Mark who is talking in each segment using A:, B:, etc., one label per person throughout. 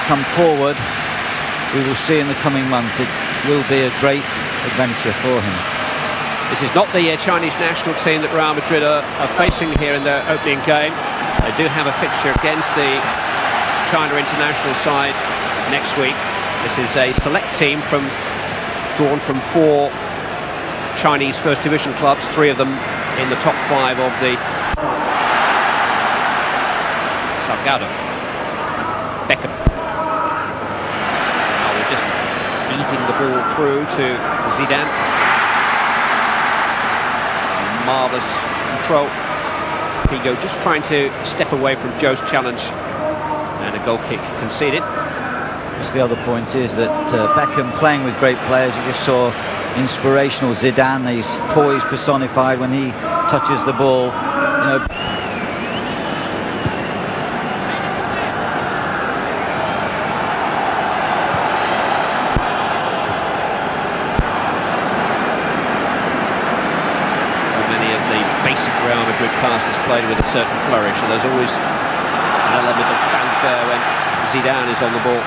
A: come forward, we will see in the coming month. It will be a great adventure for him.
B: This is not the Chinese national team that Real Madrid are facing here in their opening game. They do have a fixture against the China international side next week. This is a select team drawn from 4 Chinese first division clubs, 3 of them in the top 5 of the Salgado. Beckham. Oh, we're just easing the ball through to Zidane. Marvellous control. Figo just trying to step away from Joe's challenge, and a goal kick conceded.
A: Just the other point is that Beckham playing with great players. You just saw inspirational Zidane. He's poise personified when he touches the ball. You know.
B: Real Madrid passes played with a certain flourish, and there's always an element of fanfare when Zidane is on the ball.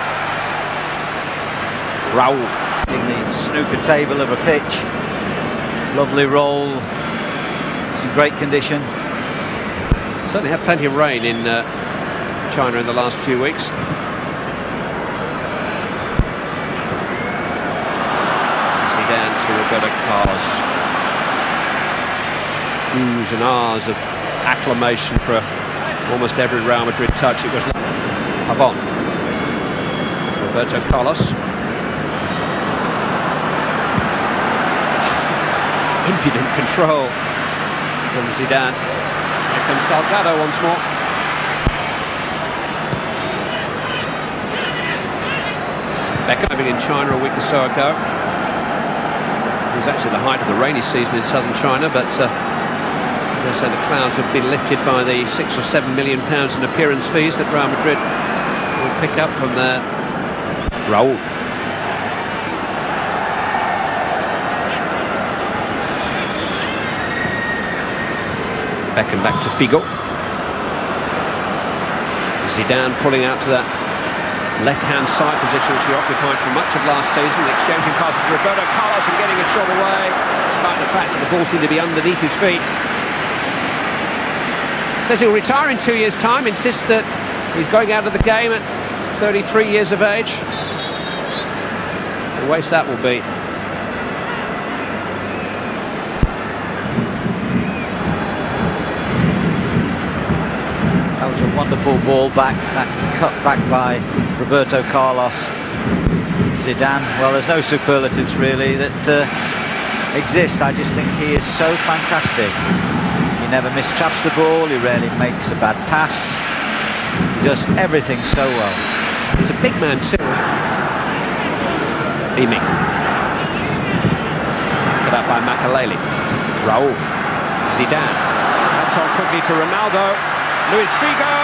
B: Raul
A: in the snooker table of a pitch. Lovely roll. It's in great condition.
B: Certainly had plenty of rain in China in the last few weeks. Zidane to Roberto Carlos. Oohs and ahs of acclamation for almost every Real Madrid touch. It was Pavon. Roberto Carlos. Impudent control from Zidane. Here comes Salgado once more. Beckham living in China a week or so ago. It was actually the height of the rainy season in southern China, but they say the clouds have been lifted by the £6 or £7 million in appearance fees that Real Madrid will pick up from their Raul. Beckham back to Figo. Zidane pulling out to that left-hand side position which he occupied for much of last season, exchanging passes to Roberto Carlos and getting a shot away, despite the fact that the ball seemed to be underneath his feet. Says he'll retire in 2 years' time, insists that he's going out of the game at 33 years of age. What a waste that will be.
A: That was a wonderful ball back, that cut back by Roberto Carlos. Zidane, well, there's no superlatives really that exist. I just think he is so fantastic. He never mistraps the ball, he rarely makes a bad pass. He does everything so well.
B: He's a big man too. Beaming. Put up by Makaleli. Raul. Zidane. Helped on quickly to Ronaldo. Luis Figo!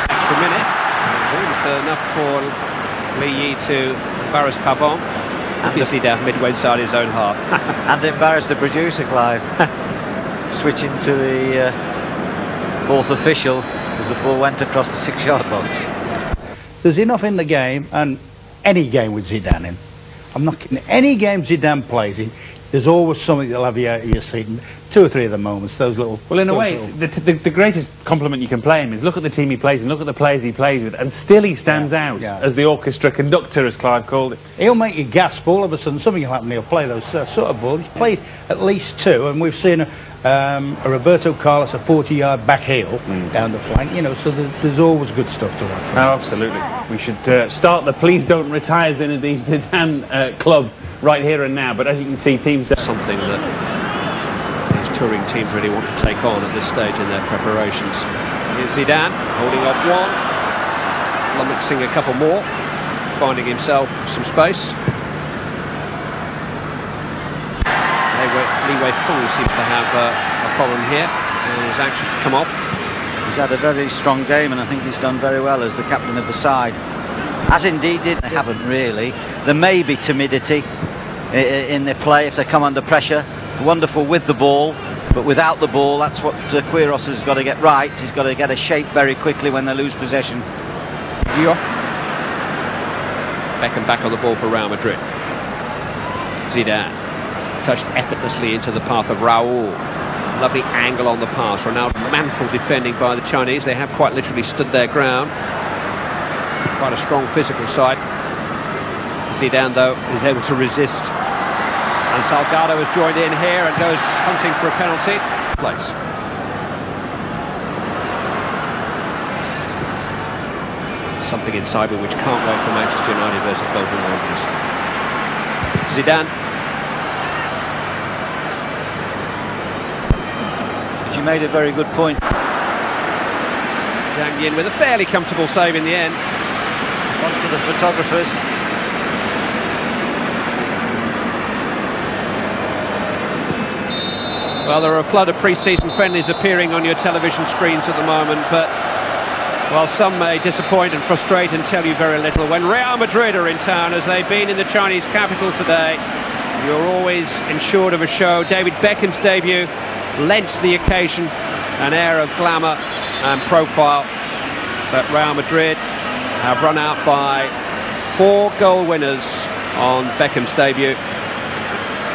B: Extra minute. It was almost enough for Li Yi to embarrass Pavon. Obviously down midway inside his own half.
A: And embarrass the producer, Clive. Switching to the fourth official as the ball went across the 6-yard box.
C: There's enough in the game, and any game with Zidane in. I'm not kidding. Any game Zidane plays in, there's always something that'll have you out of your seat. And 2 or 3 of the moments, those little...
D: Well, in a way, the greatest compliment you can play him is look at the team he plays and look at the players he plays with, and still he stands out as the orchestra conductor, as Clive called it.
C: He'll make you gasp. All of a sudden something will happen. He'll play those sort of balls. He's played at least 2, and we've seen a Roberto Carlos, a 40-yard back heel down the flank. You know, so there's always good stuff to watch.
D: Oh, absolutely. We should start the Please Don't Retire Zinedine Zidane club right here and now. But as you can see, teams...
B: Something that these touring teams really want to take on at this stage in their preparations. Here's Zidane holding off one, lummoxing a couple more, finding himself some space. Li Wei-Feng seems to have a problem here and is anxious to come off.
A: He's had a very strong game, and I think he's done very well as the captain of the side. As indeed did, they haven't really. There may be timidity in their play if they come under pressure. Wonderful with the ball, But without the ball, that's what Quiros has got to get right. He's got to get a shape very quickly when they lose possession.
B: Beckham back on the ball for Real Madrid. Zidane touched effortlessly into the path of Raul. Lovely angle on the pass. Ronaldo manful defending by the Chinese. They have quite literally stood their ground. Quite a strong physical side. Zidane, though, is able to resist. And Salgado has joined in here and goes hunting for a penalty. Place. Something inside me which can't wait for Manchester United versus Belgian Wanderers. Zidane.
A: She made a very good point.
B: Zhang Yin with a fairly comfortable save in the end.
A: One for the photographers.
B: Well, there are a flood of pre-season friendlies appearing on your television screens at the moment, but while some may disappoint and frustrate and tell you very little, when Real Madrid are in town, as they've been in the Chinese capital today, you're always ensured of a show. David Beckham's debut lent the occasion an air of glamour and profile, but Real Madrid have run out by 4 goal winners on Beckham's debut,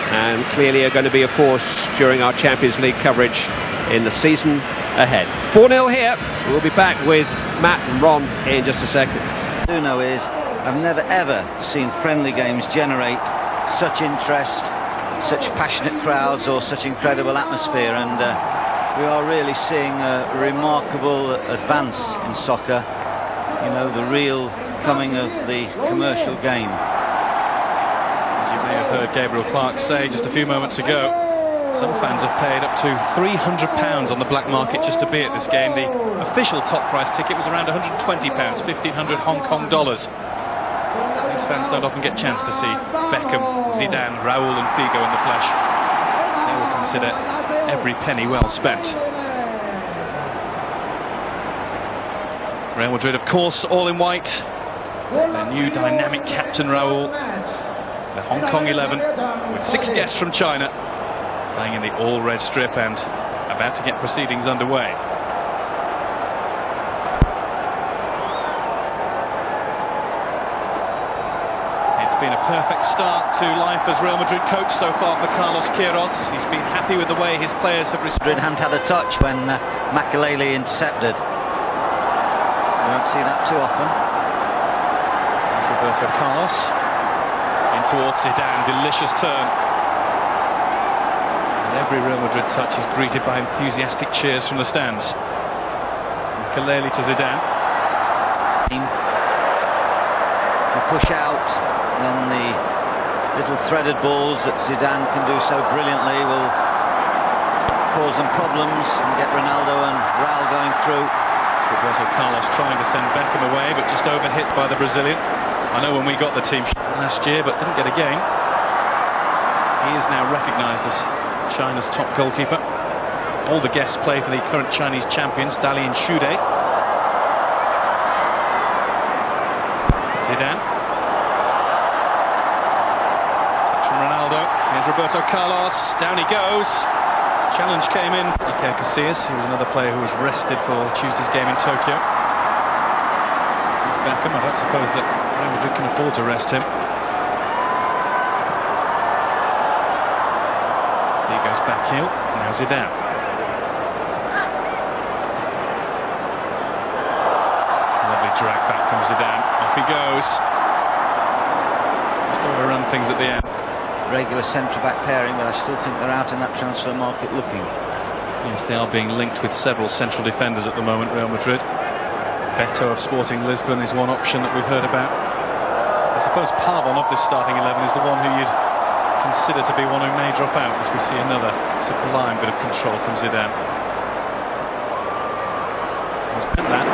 B: and clearly are going to be a force during our Champions League coverage in the season ahead. 4-0 here. We'll be back with Matt and Ron in just a second.
A: What I do know is I've never ever seen friendly games generate such interest, such passionate crowds or such incredible atmosphere, and we are really seeing a remarkable advance in soccer. You know, the real coming of the commercial game.
E: As you may have heard Gabriel Clark say just a few moments ago, some fans have paid up to £300 on the black market just to be at this game. The official top price ticket was around £120, 1,500 Hong Kong dollars. These fans don't often get a chance to see Beckham, Zidane, Raul and Figo in the flesh. They will consider every penny well spent. Real Madrid, of course, all in white. Their new dynamic captain Raul. The Hong Kong 11 with 6 guests from China playing in the all-red strip and about to get proceedings underway. It's been a perfect start to life as Real Madrid coach so far for Carlos Queiroz. He's been happy with the way his players have responded.
A: Hadn't had a touch when Makelele intercepted. We don't see that too often.
E: Roberto Carlos in towards Zidane, delicious turn. And every Real Madrid touch is greeted by enthusiastic cheers from the stands. Makelele to Zidane.
A: If you push out, then the little threaded balls that Zidane can do so brilliantly will cause them problems and get Ronaldo and Raul going through.
E: Roberto Carlos trying to send Beckham away, but just overhit by the Brazilian. I know when we got the team last year, but didn't get a game. He is now recognised as China's top goalkeeper. All the guests play for the current Chinese champions, Dalian Shude. Zidane. Touch from Ronaldo. Here's Roberto Carlos. Down he goes. Challenge came in. Iker Casillas, he was another player who was rested for Tuesday's game in Tokyo. Here's Beckham. I don't suppose that Real Madrid can afford to rest him. He goes back heel. Now Zidane. Lovely drag back from Zidane. Off he goes. Just overrun things at the end.
A: Regular centre-back pairing, but I still think they're out in that transfer market looking.
E: Yes, they are being linked with several central defenders at the moment, Real Madrid. Beto of Sporting Lisbon is one option that we've heard about. I suppose Pavon of this starting 11 is the one who you'd consider to be one who may drop out, as we see another sublime bit of control from Zidane. He's bent that.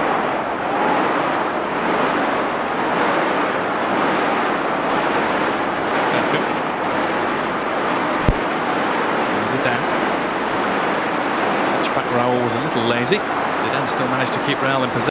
E: Zidane. Touchback Raul was a little lazy. Zidane still managed to keep Real in possession.